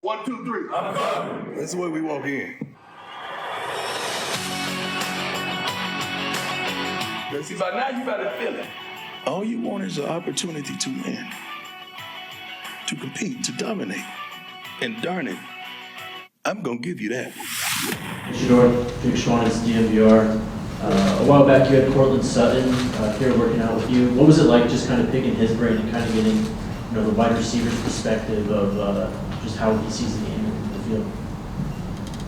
1, 2, 3. I'm coming. That's the way we walk in. See, by now you better feel it. All you want is an opportunity to win, to compete, to dominate. And darn it, I'm going to give you that. Shedeur Sanders, DMVR. A while back you had Cortland Sutton here working out with you. What was it like just kind of picking his brain and kind of getting the wide receiver's perspective of just how he sees the game in the field?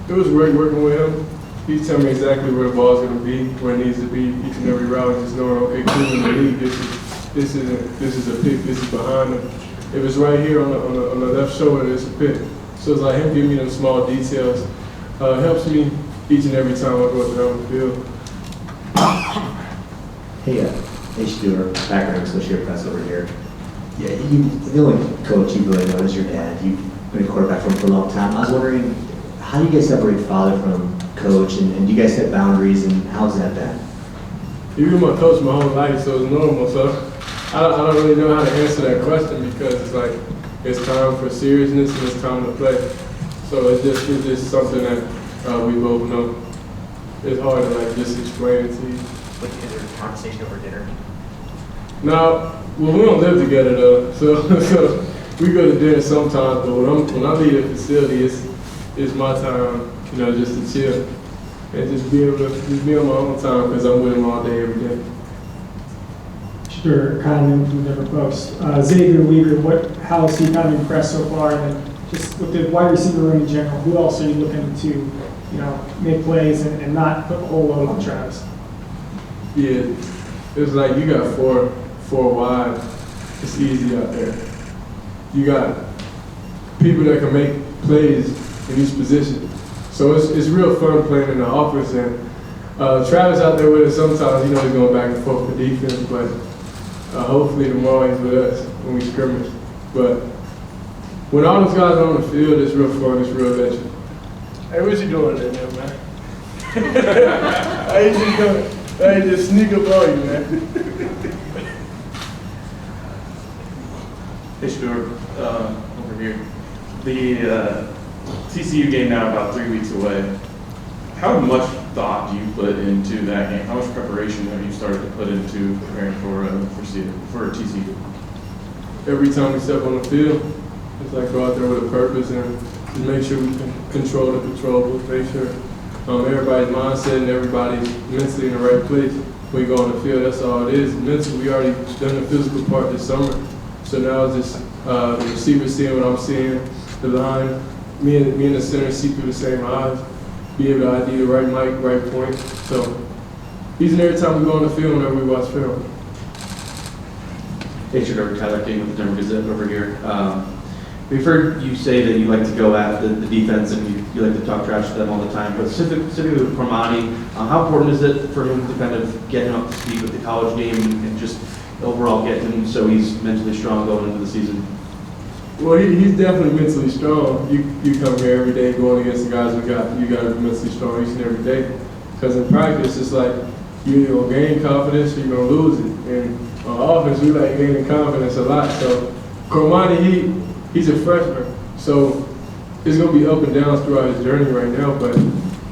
It was great working with him. He tell me exactly where the ball's going to be, where it needs to be, each and every route, just knowing, okay, cool, in the league, this is a pick, this is behind him. If it's right here on the left shoulder, it's a pick. So it's like him giving me them small details. Helps me each and every time I go down the field. Hey, Shedeur, background Shedeur Press over here. Yeah, the only coach you really know is your dad. You've been a quarterback for a long time. I was wondering, how do you guys separate father from coach, and do you guys set boundaries, and how's that been? You've been my coach my whole life, so it's normal. So I don't really know how to answer that question because it's like it's time for seriousness and it's time to play. So it's just something that we both know. It's hard to like just explain it to you. Like, is there a conversation over dinner? No, well, we don't live together though, so we go to dinner sometimes. But when I leave the facility, it's my time, just to chill and just be able to be on my own time because I'm with him all day, every day. Shedeur, kind of from different folks. Xavier Weaver, how has he kind of impressed so far? And then just with the wide receiver room in general, who else are you looking to, make plays and not put a whole load on Travis? Yeah, it's like you got four wide. It's easy out there. You got people that can make plays in each position. So it's real fun playing in the offense. And Travis out there with us sometimes, he's going back and forth for defense, but hopefully tomorrow he's with us when we scrimmage. But when all those guys are on the field, it's real fun, it's real adventure. Hey, what you doing in there, man? I ain't just sneak up on you, man. Hey, Shedeur, over here. The TCU game now about 3 weeks away. How much thought do you put into that game? How much preparation have you started to put into preparing for TCU? Every time we step on the field, it's like go out there with a purpose and just make sure we can control the controllables, make sure everybody's mindset and everybody's mentally in the right place. When we go on the field, that's all it is. Mentally, we already done the physical part this summer. So now it's just the receiver seeing what I'm seeing, the line, me and the center see through the same eyes, be able to ID the right mic, right point. So each and every time we go on the field, whenever we watch film. Hey, Shedeur, Tyler King with the Denver Gazette over here. We've heard you say that you like to go at the defense and you like to talk trash to them all the time, but specifically with Cormani, how important is it for him to kind of get him up to speed with the college game and just overall get him so he's mentally strong going into the season? Well, he's definitely mentally strong. You come here every day going against the guys you got to be mentally strong each and every day. Because in practice, it's like you're going to gain confidence or you're going to lose it. And on offense, we like gaining confidence a lot. So Cormani, he's a freshman. So it's going to be up and downs throughout his journey right now. But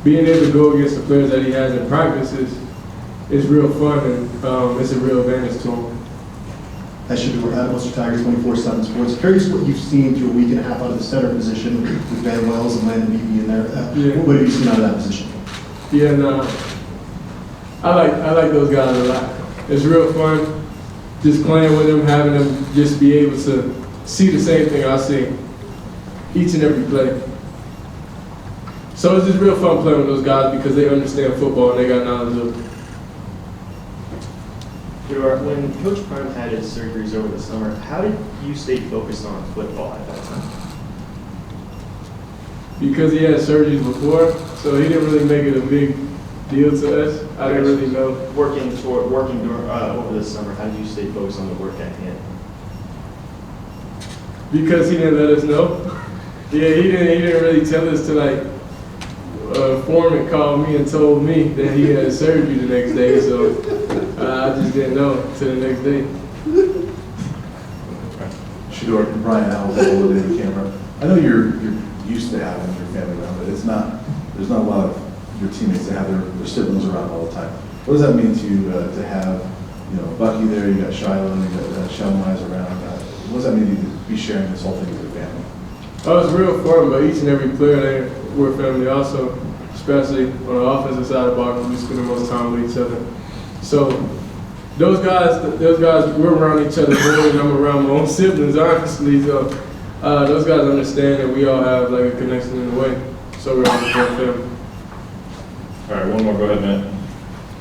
being able to go against the players that he has in practice is real fun and it's a real advantage to him. Shedeur, Mr. Tiger, 24/7 Sports. Curious what you've seen through a week and a half out of the center position with Van Wells and Landon Beebe in there. What have you seen out of that position? Yeah, no, I like those guys a lot. It's real fun just playing with them, having them just be able to see the same thing I see each and every play. So it's just real fun playing with those guys because they understand football and they got knowledge of it. When Coach Prime had his surgeries over the summer, how did you stay focused on football at that time? Because he had surgeries before, so he didn't really make it a big deal to us. I didn't really know. Working over the summer, how did you stay focused on the work at hand? Because he didn't let us know. Yeah, he didn't really tell us to like. Foreman called me and told me that he had surgery the next day, so I just didn't know until the next day. Shedeur, Brian Allen, holding the camera. I know you're used to having your family around, but there's not a lot of your teammates that have their siblings around all the time. What does that mean to you to have, Bucky there, you got Shilo, you got Shelmeyes around? What does that mean to you to be sharing this whole thing with your family? Oh, it's real fun, but each and every player there, we're a family also, especially on the offensive side of the ball, because we spend the most time with each other. So those guys, we're around each other more than I'm around my own siblings, honestly. So those guys understand that we all have like a connection in a way. So we're all a family. All right, one more, go ahead, Matt.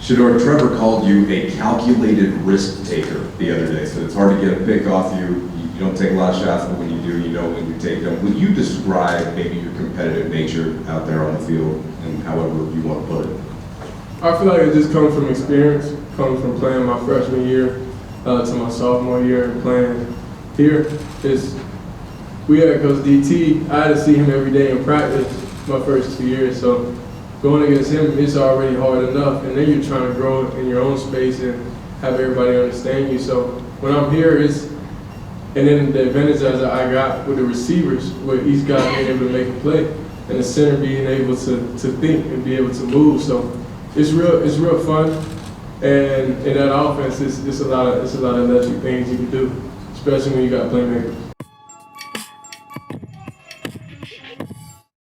Shedeur, Trevor called you a calculated risk taker the other day, so it's hard to get a pick off you. You don't take a lot of shots, but when you do, you know when you take them. Would you describe maybe your competitive nature out there on the field, and however you want to put it? I feel like it just comes from experience, comes from playing my freshman year to my sophomore year and playing here. We had Coach DT, I had to see him every day in practice my first 2 years, so going against him, it's already hard enough, and then you're trying to grow in your own space and have everybody understand you. So when I'm here, and then the advantage that I got with the receivers, with each guy being able to make a play, and the center being able to think and be able to move. So it's real fun, and in that offense, it's a lot of electric things you can do, especially when you got playmakers.